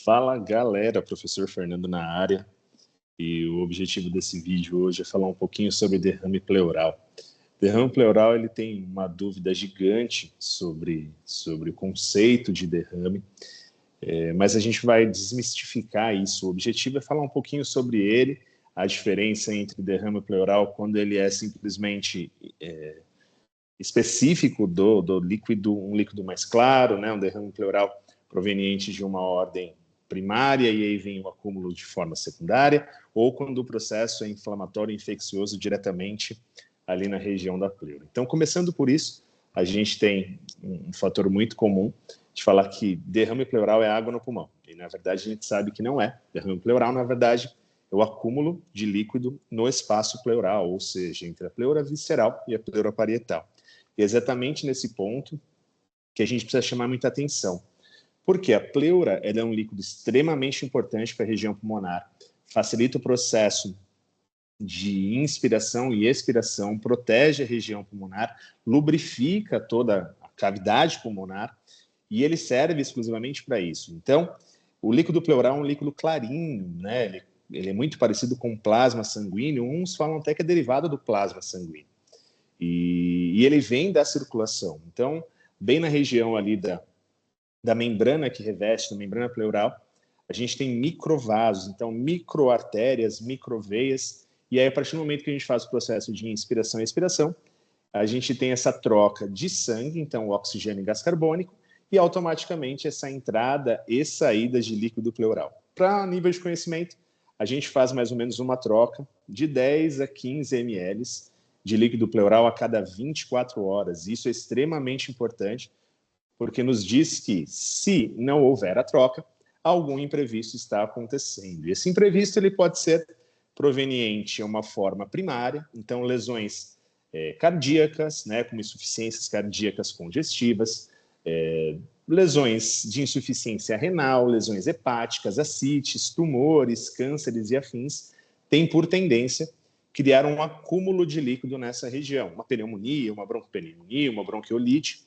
Fala galera, professor Fernando na área, e o objetivo desse vídeo hoje é falar um pouquinho sobre derrame pleural. Derrame pleural, ele tem uma dúvida gigante sobre o conceito de derrame, mas a gente vai desmistificar isso. O objetivo é falar um pouquinho sobre ele, a diferença entre derrame pleural quando ele é simplesmente específico do líquido, um líquido mais claro, né, um derrame pleural proveniente de uma ordem primária e aí vem o acúmulo de forma secundária, ou quando o processo é inflamatório e infeccioso diretamente ali na região da pleura. Então, começando por isso, a gente tem um fator muito comum de falar que derrame pleural é água no pulmão. E, na verdade, a gente sabe que não é. Derrame pleural, na verdade, é o acúmulo de líquido no espaço pleural, ou seja, entre a pleura visceral e a pleura parietal. E é exatamente nesse ponto que a gente precisa chamar muita atenção. Porque a pleura ela é um líquido extremamente importante para a região pulmonar, facilita o processo de inspiração e expiração, protege a região pulmonar, lubrifica toda a cavidade pulmonar e ele serve exclusivamente para isso. Então, o líquido pleural é um líquido clarinho, né? Ele é muito parecido com plasma sanguíneo, uns falam até que é derivado do plasma sanguíneo. E ele vem da circulação. Então, bem na região ali da membrana que reveste, da membrana pleural, a gente tem microvasos, então microartérias, microveias, e aí a partir do momento que a gente faz o processo de inspiração e expiração, a gente tem essa troca de sangue, então oxigênio e gás carbônico, e automaticamente essa entrada e saída de líquido pleural. Para nível de conhecimento, a gente faz mais ou menos uma troca de 10 a 15 ml de líquido pleural a cada 24 horas. Isso é extremamente importante, porque nos diz que, se não houver a troca, algum imprevisto está acontecendo. E esse imprevisto ele pode ser proveniente de uma forma primária, então lesões cardíacas, né, como insuficiências cardíacas congestivas, lesões de insuficiência renal, lesões hepáticas, ascites, tumores, cânceres e afins, têm por tendência criar um acúmulo de líquido nessa região, uma pneumonia, uma broncopneumonia, uma bronquiolite,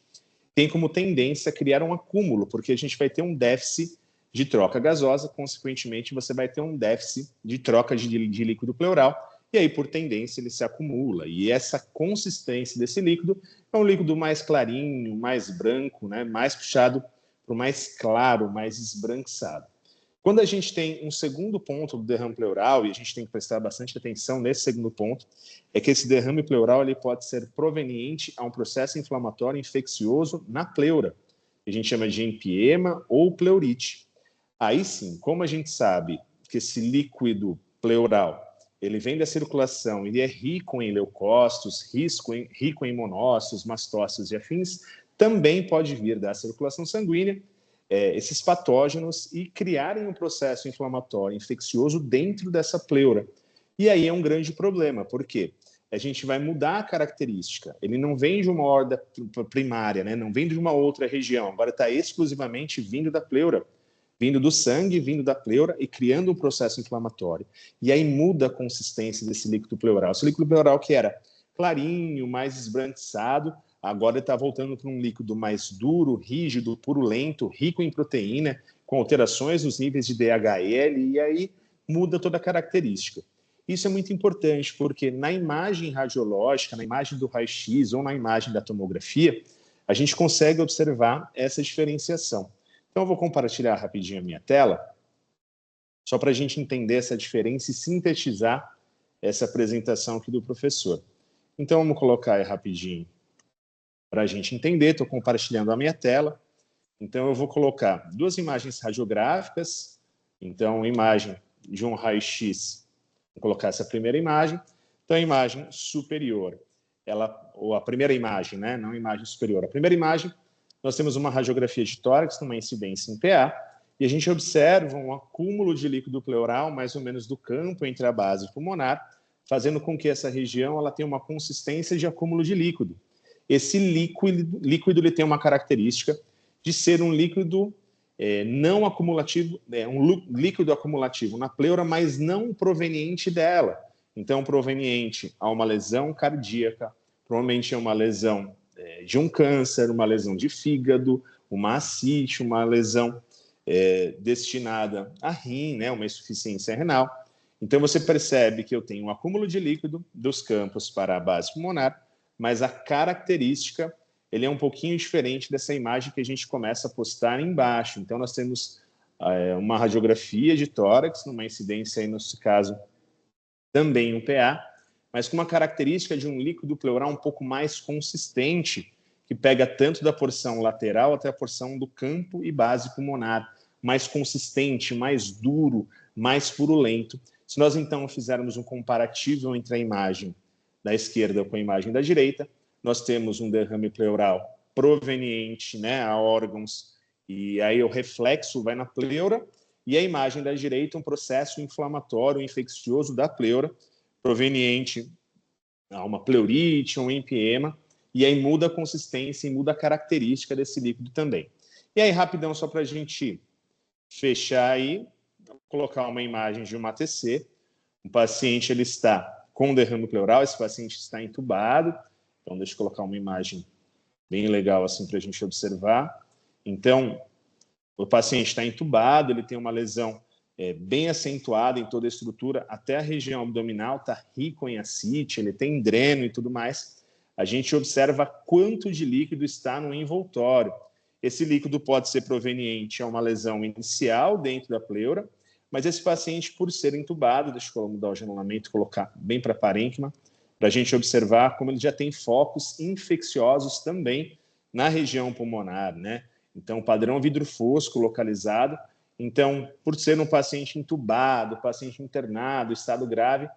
tem como tendência a criar um acúmulo, porque a gente vai ter um déficit de troca gasosa, consequentemente você vai ter um déficit de troca de líquido pleural, e aí por tendência ele se acumula, e essa consistência desse líquido é um líquido mais clarinho, mais branco, né, mais puxado para o mais claro, mais esbranquiçado. Quando a gente tem um segundo ponto do derrame pleural, e a gente tem que prestar bastante atenção nesse segundo ponto, é que esse derrame pleural ele pode ser proveniente a um processo inflamatório infeccioso na pleura, que a gente chama de empiema ou pleurite. Aí sim, como a gente sabe que esse líquido pleural ele vem da circulação, ele é rico em leucócitos, rico em monócitos, mastócitos e afins, também pode vir da circulação sanguínea, esses patógenos e criarem um processo inflamatório infeccioso dentro dessa pleura. E aí é um grande problema, porque a gente vai mudar a característica. Ele não vem de uma horda primária, né? Não vem de uma outra região, agora está exclusivamente vindo da pleura, vindo do sangue, vindo da pleura e criando um processo inflamatório. E aí muda a consistência desse líquido pleural. Esse líquido pleural que era clarinho, mais esbranquiçado, agora está voltando para um líquido mais duro, rígido, purulento, rico em proteína, com alterações nos níveis de DHL, e aí muda toda a característica. Isso é muito importante, porque na imagem radiológica, na imagem do raio-x ou na imagem da tomografia, a gente consegue observar essa diferenciação. Então, eu vou compartilhar rapidinho a minha tela, só para a gente entender essa diferença e sintetizar essa apresentação aqui do professor. Então, vamos colocar aí rapidinho para a gente entender. Estou compartilhando a minha tela. Então, eu vou colocar duas imagens radiográficas. Então, imagem de um raio-x. Vou colocar essa primeira imagem. Então, a imagem superior, ou a primeira imagem, né? Não a imagem superior. A primeira imagem, nós temos uma radiografia de tórax, numa incidência em PA, e a gente observa um acúmulo de líquido pleural, mais ou menos do campo entre a base pulmonar, fazendo com que essa região ela tenha uma consistência de acúmulo de líquido. Esse líquido ele tem uma característica de ser um líquido não acumulativo, um líquido acumulativo na pleura, mas não proveniente dela. Então, proveniente a uma lesão cardíaca, provavelmente é uma lesão de um câncer, uma lesão de fígado, uma ascite, uma lesão destinada a rim, né, uma insuficiência renal. Então, você percebe que eu tenho um acúmulo de líquido dos campos para a base pulmonar, mas a característica ele é um pouquinho diferente dessa imagem que a gente começa a postar embaixo. Então, nós temos uma radiografia de tórax, numa incidência, aí, no nosso caso, também um PA, mas com uma característica de um líquido pleural um pouco mais consistente, que pega tanto da porção lateral até a porção do campo e base pulmonar, mais consistente, mais duro, mais purulento. Se nós, então, fizermos um comparativo entre a imagem da esquerda com a imagem da direita, nós temos um derrame pleural proveniente, né, a órgãos, e aí o reflexo vai na pleura, e a imagem da direita, um processo inflamatório, infeccioso da pleura, proveniente a uma pleurite, um empiema, e aí muda a consistência e muda a característica desse líquido também. E aí, rapidão, só para a gente fechar aí, colocar uma imagem de uma ATC. O paciente ele está com derrame pleural, esse paciente está entubado. Então, deixa eu colocar uma imagem bem legal assim para a gente observar. Então, o paciente está entubado, ele tem uma lesão bem acentuada em toda a estrutura, até a região abdominal está rico em ascite, ele tem dreno e tudo mais. A gente observa quanto de líquido está no envoltório. Esse líquido pode ser proveniente a uma lesão inicial dentro da pleura, mas esse paciente, por ser entubado, deixa eu mudar o granulamento e colocar bem para a parênquima, para a gente observar como ele já tem focos infecciosos também na região pulmonar, né? Então, padrão vidro fosco localizado. Então, por ser um paciente entubado, paciente internado, estado grave,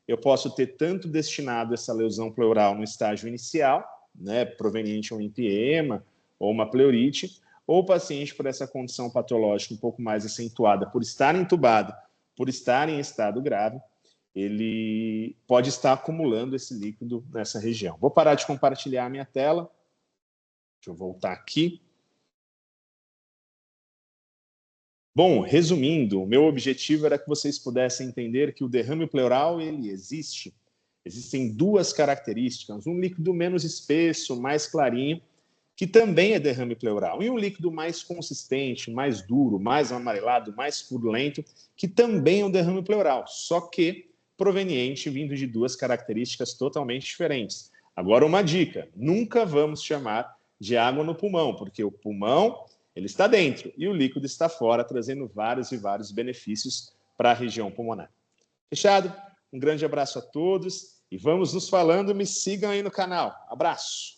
eu posso ter tanto destinado essa lesão pleural no estágio inicial, né, proveniente de um empiema ou uma pleurite, ou o paciente por essa condição patológica um pouco mais acentuada, por estar entubado, por estar em estado grave, ele pode estar acumulando esse líquido nessa região. Vou parar de compartilhar a minha tela. Deixa eu voltar aqui. Bom, resumindo, o meu objetivo era que vocês pudessem entender que o derrame pleural ele existe. Existem duas características, um líquido menos espesso, mais clarinho, que também é derrame pleural, e um líquido mais consistente, mais duro, mais amarelado, mais purulento, que também é um derrame pleural, só que proveniente vindo de duas características totalmente diferentes. Agora, uma dica, nunca vamos chamar de água no pulmão, porque o pulmão ele está dentro e o líquido está fora, trazendo vários e vários benefícios para a região pulmonar. Fechado? Um grande abraço a todos e vamos nos falando. Me sigam aí no canal. Abraço!